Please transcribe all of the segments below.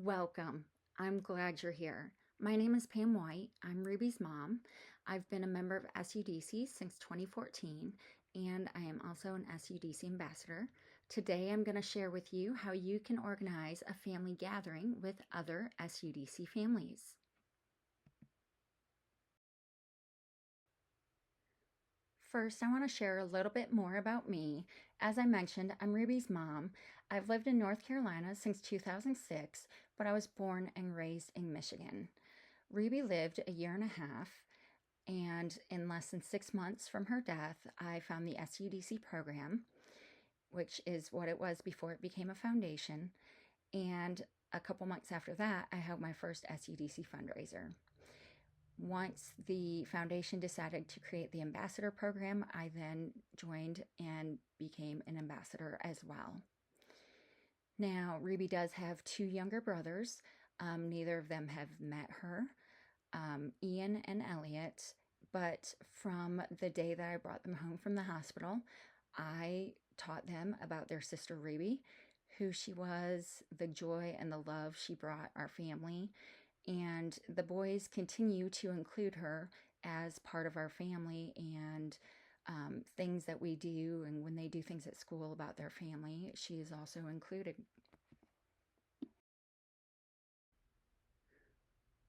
Welcome. I'm glad you're here. My name is Pam White. I'm Ruby's mom. I've been a member of SUDC since 2014, and I am also an SUDC ambassador. Today, I'm going to share with you how you can organize a family gathering with other SUDC families. First, I want to share a little bit more about me. As I mentioned, I'm Ruby's mom. I've lived in North Carolina since 2006, but I was born and raised in Michigan. Ruby lived a year and a half, and in less than 6 months from her death, I found the SUDC program, which is what it was before it became a foundation. And a couple months after that, I held my first SUDC fundraiser. Once the foundation decided to create the ambassador program, I then joined and became an ambassador as well. Now, Ruby does have two younger brothers. Neither of them have met her, Ian and Elliot. But from the day that I brought them home from the hospital, I taught them about their sister Ruby, who she was, the joy and the love she brought our family. And the boys continue to include her as part of our family and things that we do. And when they do things at school about their family, she is also included.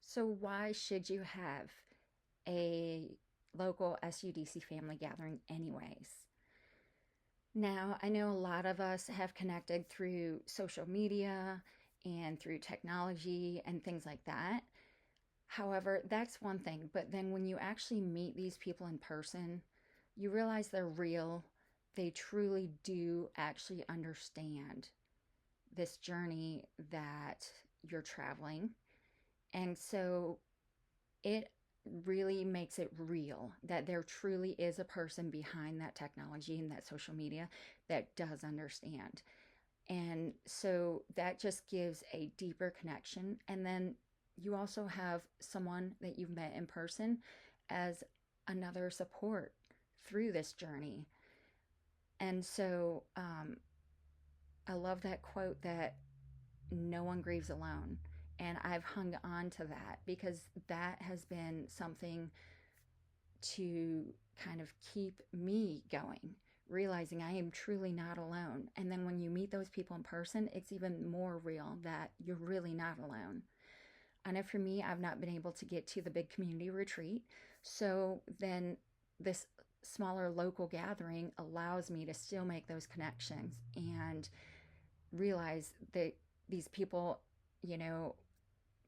So why should you have a local SUDC family gathering anyways? Now, I know a lot of us have connected through social media and through technology and things like that. However, that's one thing, but then when you actually meet these people in person, you realize they're real. They truly do actually understand this journey that you're traveling. And so it really makes it real that there truly is a person behind that technology and that social media that does understand. And so that just gives a deeper connection. And then you also have someone that you've met in person as another support through this journey. And so I love that quote that no one grieves alone. And I've hung on to that because that has been something to kind of keep me going, realizing I am truly not alone. And then when you meet those people in person, it's even more real that you're really not alone. I know for me, I've not been able to get to the big community retreat. So then this smaller local gathering allows me to still make those connections and realize that these people,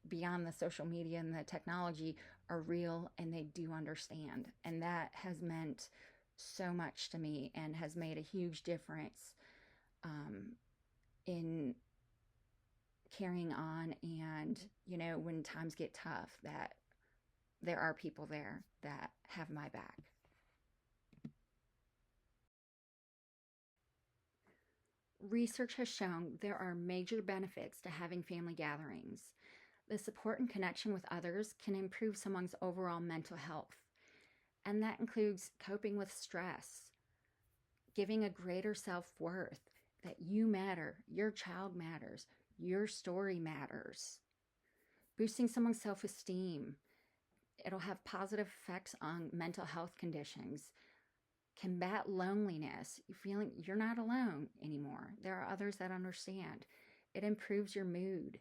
beyond the social media and the technology are real and they do understand. And that has meant so much to me and has made a huge difference in carrying on. And, when times get tough, that there are people there that have my back. Research has shown there are major benefits to having family gatherings. The support and connection with others can improve someone's overall mental health, and that includes coping with stress, giving a greater self-worth that you matter, your child matters, your story matters, boosting someone's self-esteem. It'll have positive effects on mental health conditions, combat loneliness, feeling you're not alone anymore. There are others that understand. It improves your mood,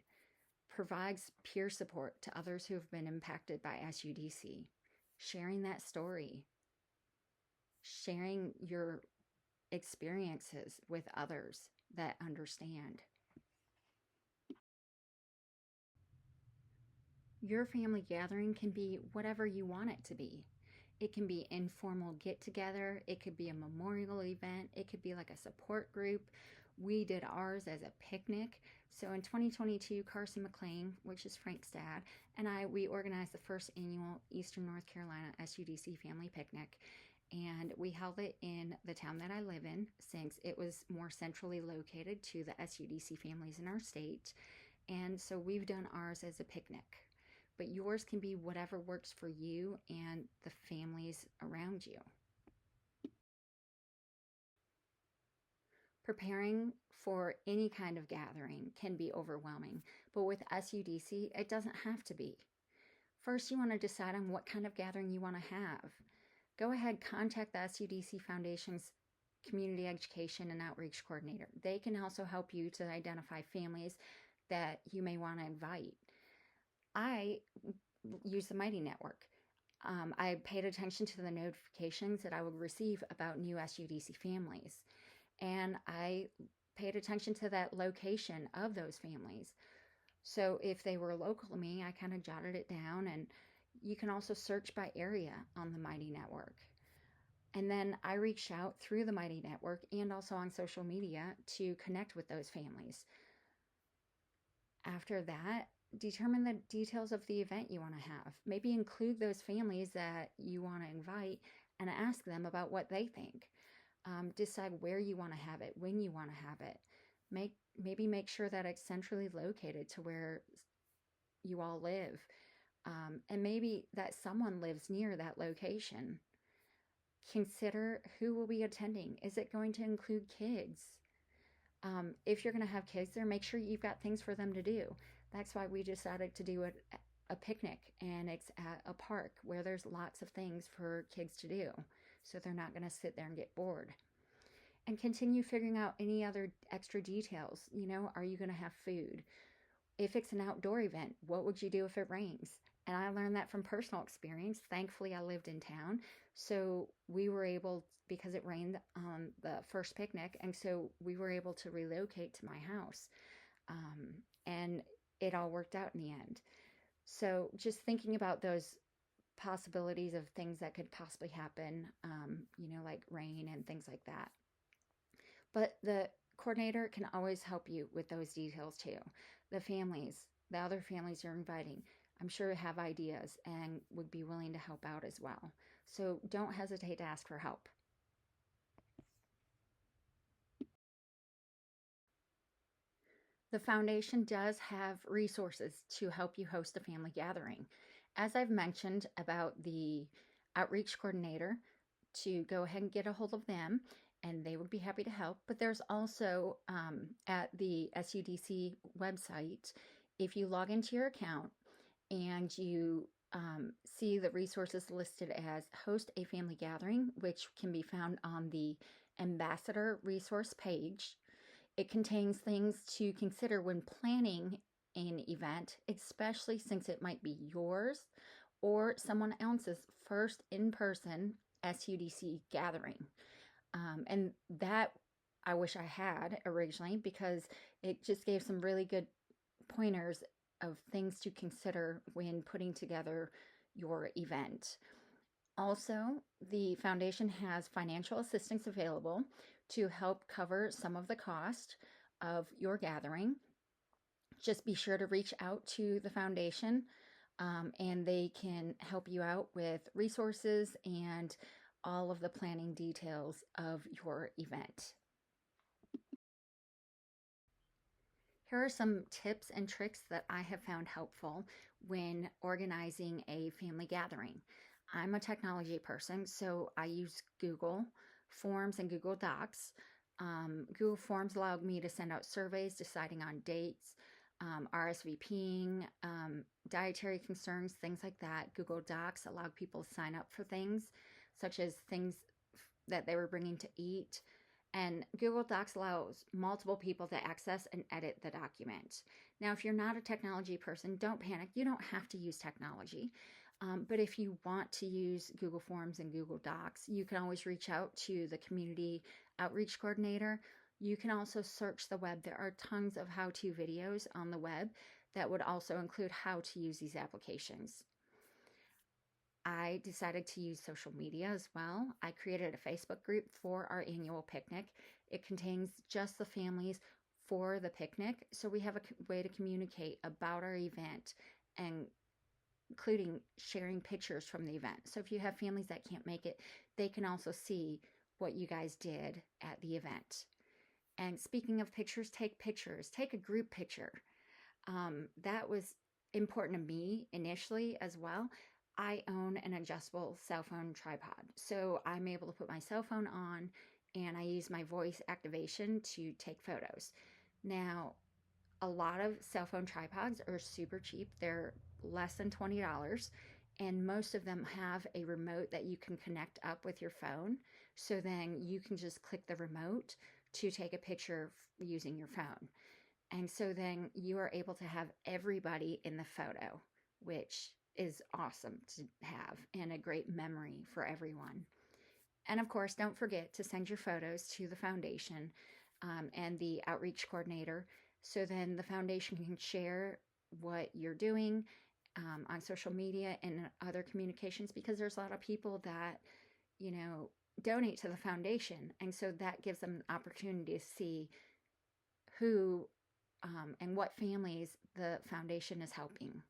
provides peer support to others who have been impacted by SUDC, sharing that story, sharing your experiences with others that understand. Your family gathering can be whatever you want it to be. It can be informal get-together. It could be a memorial event. It could be like a support group. We did ours as a picnic. So in 2022, Carson McLean, which is Frank's dad, and we organized the first annual Eastern North Carolina SUDC family picnic. And we held it in the town that I live in since it was more centrally located to the SUDC families in our state. And so we've done ours as a picnic. But yours can be whatever works for you and the families around you. Preparing for any kind of gathering can be overwhelming, but with SUDC, it doesn't have to be. First, you want to decide on what kind of gathering you want to have. Go ahead, contact the SUDC Foundation's Community Education and Outreach Coordinator. They can also help you to identify families that you may want to invite. I use the Mighty Network. I paid attention to the notifications that I would receive about new SUDC families, and I paid attention to that location of those families. So if they were local to me, I kind of jotted it down, and you can also search by area on the Mighty Network. And then I reached out through the Mighty Network and also on social media to connect with those families. After that, determine the details of the event you want to have. Maybe include those families that you want to invite and ask them about what they think. Decide where you want to have it, when you want to have it. Maybe make sure that it's centrally located to where you all live. And maybe that someone lives near that location. Consider who will be attending. Is it going to include kids? If you're going to have kids there, make sure you've got things for them to do. That's why we decided to do a picnic, and it's at a park where there's lots of things for kids to do, so they're not going to sit there and get bored. And continue figuring out any other extra details. You know, are you going to have food? If it's an outdoor event, what would you do if it rains? And I learned that from personal experience. Thankfully, I lived in town, so we were able, because it rained on the first picnic, and so we were able to relocate to my house. And it all worked out in the end. So just thinking about those possibilities of things that could possibly happen, like rain and things like that. But the coordinator can always help you with those details too. The other families you're inviting, I'm sure have ideas and would be willing to help out as well. So don't hesitate to ask for help. The foundation does have resources to help you host a family gathering. As I've mentioned about the outreach coordinator, to go ahead and get a hold of them, and they would be happy to help. But there's also at the SUDC website, if you log into your account and you see the resources listed as host a family gathering, which can be found on the ambassador resource page. It contains things to consider when planning an event, especially since it might be yours or someone else's first in-person SUDC gathering. And that I wish I had originally, because it just gave some really good pointers of things to consider when putting together your event. Also, the foundation has financial assistance available to help cover some of the cost of your gathering. Just be sure to reach out to the foundation, and they can help you out with resources and all of the planning details of your event. Here are some tips and tricks that I have found helpful when organizing a family gathering. I'm a technology person, so I use Google Forms and Google Docs. Google Forms allowed me to send out surveys deciding on dates, RSVPing, dietary concerns, things like that. Google Docs allowed people to sign up for things, such as things that they were bringing to eat. And Google Docs allows multiple people to access and edit the document. Now, if you're not a technology person, don't panic. You don't have to use technology. But if you want to use Google Forms and Google Docs, you can always reach out to the community outreach coordinator. You can also search the web. There are tons of how-to videos on the web that would also include how to use these applications. I decided to use social media as well. I created a Facebook group for our annual picnic. It contains just the families for the picnic, so we have a way to communicate about our event, and including sharing pictures from the event. So if you have families that can't make it, they can also see what you guys did at the event. And speaking of pictures, take a group picture. That was important to me initially as well. I own an adjustable cell phone tripod, so I'm able to put my cell phone on and I use my voice activation to take photos. Now, a lot of cell phone tripods are super cheap. They're less than $20, and most of them have a remote that you can connect up with your phone. So then you can just click the remote to take a picture using your phone. And so then you are able to have everybody in the photo, which is awesome to have and a great memory for everyone. And of course, don't forget to send your photos to the foundation and the outreach coordinator, so then the foundation can share what you're doing on social media and other communications, because there's a lot of people that, you know, donate to the foundation. And so that gives them an opportunity to see who and what families the foundation is helping.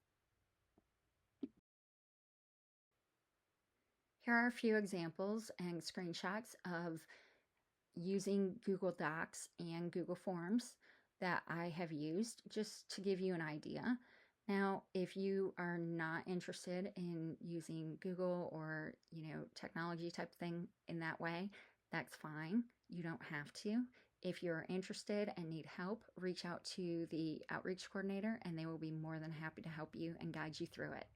Here are a few examples and screenshots of using Google Docs and Google Forms that I have used, just to give you an idea. Now, if you are not interested in using Google or, technology type thing in that way, that's fine. You don't have to. If you're interested and need help, reach out to the outreach coordinator and they will be more than happy to help you and guide you through it.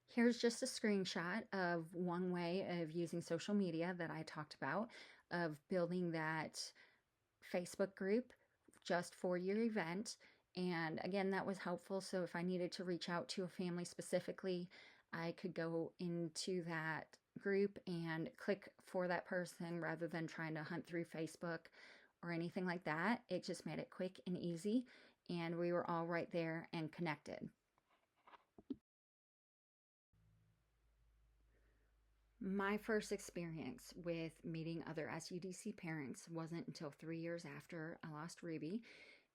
Here's just a screenshot of one way of using social media that I talked about, of building that Facebook group just for your event. And again, that was helpful. So if I needed to reach out to a family specifically, I could go into that group and click for that person rather than trying to hunt through Facebook or anything like that. It just made it quick and easy, and we were all right there and connected. My first experience with meeting other SUDC parents wasn't until 3 years after I lost Ruby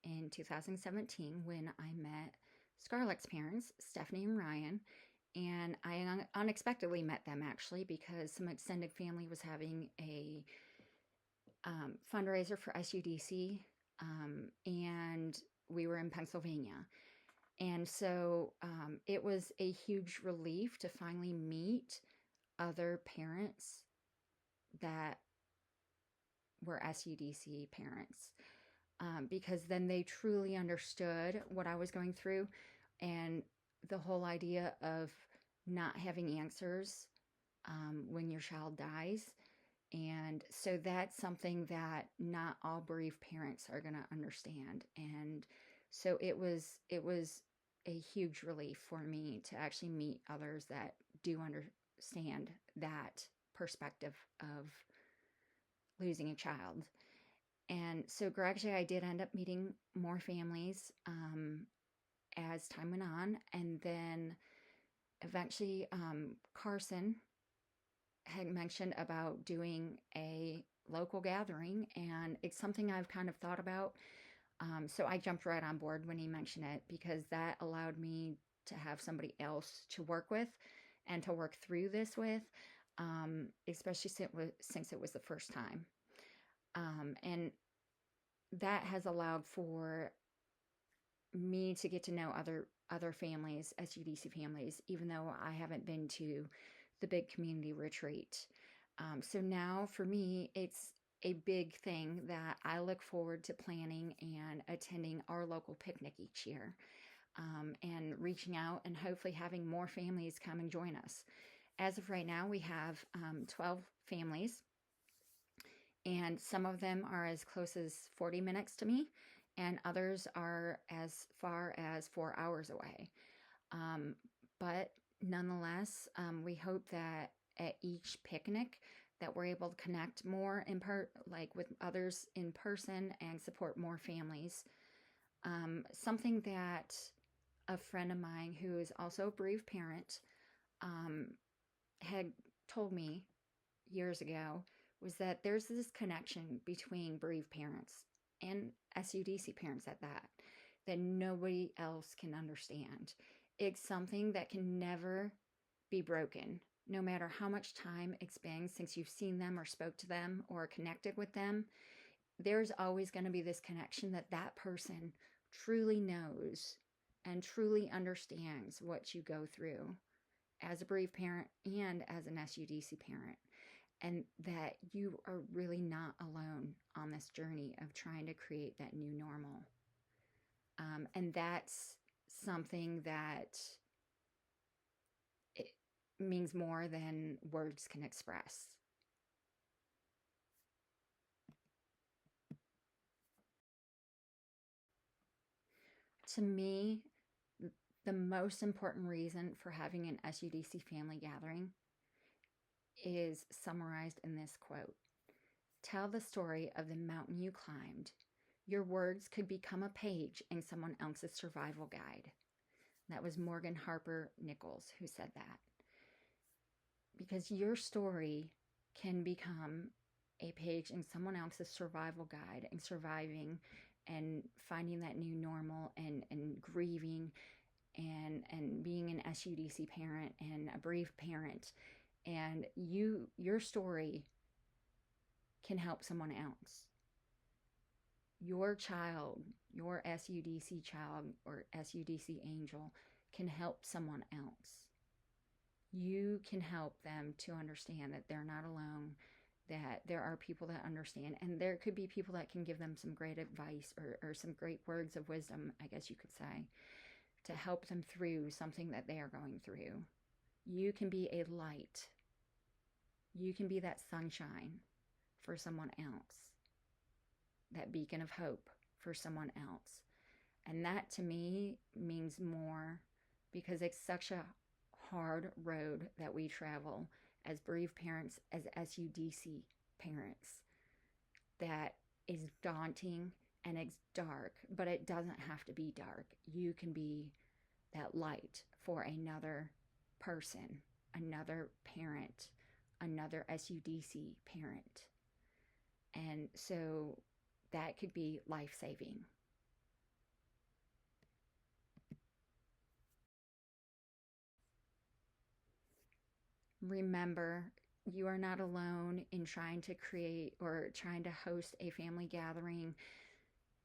in 2017, when I met Scarlett's parents, Stephanie and Ryan. And I unexpectedly met them, actually, because some extended family was having a fundraiser for SUDC, and we were in Pennsylvania. And so it was a huge relief to finally meet other parents that were SUDC parents, because then they truly understood what I was going through, and the whole idea of not having answers when your child dies. And so that's something that not all bereaved parents are going to understand. And so it was a huge relief for me to actually meet others that do understand that perspective of losing a child. And so gradually I did end up meeting more families as time went on. And then eventually Carson had mentioned about doing a local gathering, and it's something I've kind of thought about. So I jumped right on board when he mentioned it, because that allowed me to have somebody else to work with and to work through this with, especially since it was the first time. And that has allowed for me to get to know other families, SUDC families, even though I haven't been to the big community retreat. So now for me, it's a big thing that I look forward to planning and attending our local picnic each year, and reaching out and hopefully having more families come and join us. As of right now, we have 12 families, and some of them are as close as 40 minutes to me, and others are as far as 4 hours away. But nonetheless, we hope that at each picnic that we're able to connect more with others in person and support more families. Something that a friend of mine who is also a bereaved parent had told me years ago was that there's this connection between bereaved parents and SUDC parents that nobody else can understand. It's something that can never be broken, no matter how much time it's been since you've seen them or spoke to them or connected with them. There's always going to be this connection that person truly knows and truly understands what you go through. as a bereaved parent and as an SUDC parent, and that you are really not alone on this journey of trying to create that new normal. And that's something that it means more than words can express. To me, the most important reason for having an SUDC family gathering is summarized in this quote. Tell the story of the mountain you climbed. Your words could become a page in someone else's survival guide. That was Morgan Harper Nichols who said that. Because your story can become a page in someone else's survival guide and surviving and finding that new normal and grieving and being an SUDC parent and a bereaved parent. And your story can help someone else. Your child, your SUDC child or SUDC angel can help someone else. You can help them to understand that they're not alone, that there are people that understand, and there could be people that can give them some great advice or some great words of wisdom, I guess you could say, to help them through something that they are going through. You can be a light. You can be that sunshine for someone else, that beacon of hope for someone else. And that to me means more, because it's such a hard road that we travel as bereaved parents, as SUDC parents, that is daunting and it's dark, but it doesn't have to be dark. You can be that light for another person, another parent, another SUDC parent. And so that could be life-saving. Remember, you are not alone in trying to create or trying to host a family gathering.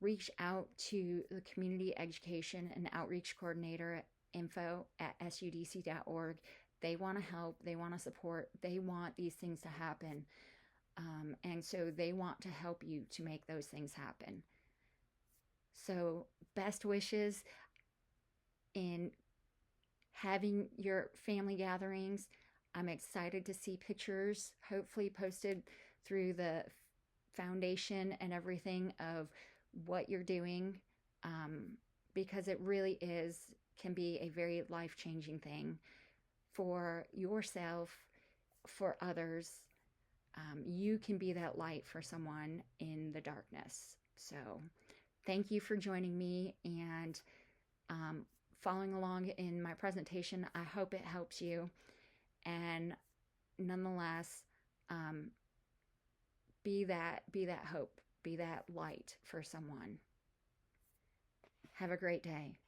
Reach out to the Community Education and Outreach Coordinator at info@sudc.org. They want to help. They want to support. They want these things to happen. And so they want to help you to make those things happen. So best wishes in having your family gatherings. I'm excited to see pictures, hopefully posted through the foundation and everything, of what you're doing, because it really can be a very life-changing thing for yourself, for others. You can be that light for someone in the darkness. So thank you for joining me and following along in my presentation. I hope it helps you. And nonetheless, be that hope, be that light for someone. Have a great day.